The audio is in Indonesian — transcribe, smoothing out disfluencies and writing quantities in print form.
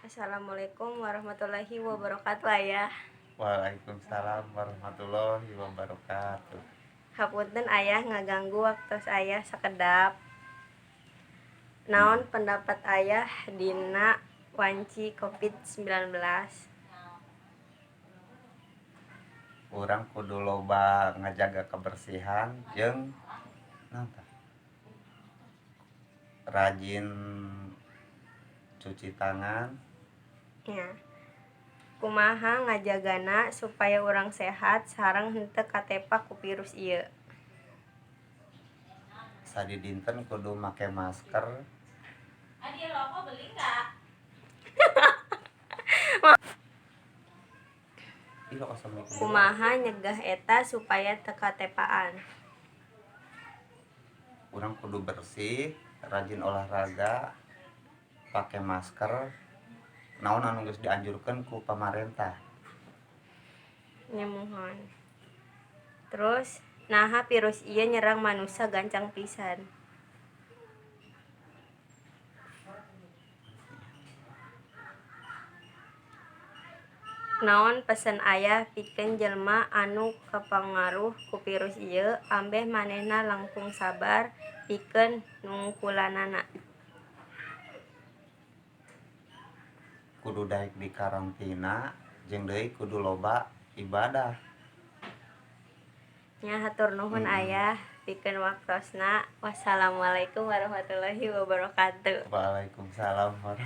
Assalamualaikum warahmatullahi wabarakatuh ayah. Waalaikumsalam warahmatullahi wabarakatuh. Hapunten ayah ngaganggu waktu ayah sakedap. Naon pendapat ayah dina wanci COVID-19? Urang kudu loba ngajaga kebersihan jeung rajin cuci tangan. Ya. Kumaha ngajagana supaya urang sehat sareng henteu katepak ku virus ieu? Sadi dinten kudu make masker. Adi rokok beli enggak? Kumaha nyegah eta supaya teu katepaan? Urang kudu bersih, rajin olahraga, pakai masker. Naon anu geus dianjurkeun ku pamarentah. Nyemuhon. Terus naha virus ieu nyerang manusia gancang pisan? Naon pesen ayah pikeun jelema anu kapangaruh ku virus ieu ambeh manehna langkung sabar pikeun nungkulanana? Kudu daek di karantina jeung deui kudu loba ibadah. Nya hatur nuhun ayah pikeun waktosna. Wassalamualaikum warahmatullahi wabarakatuh. Waalaikumsalam warahmatullahi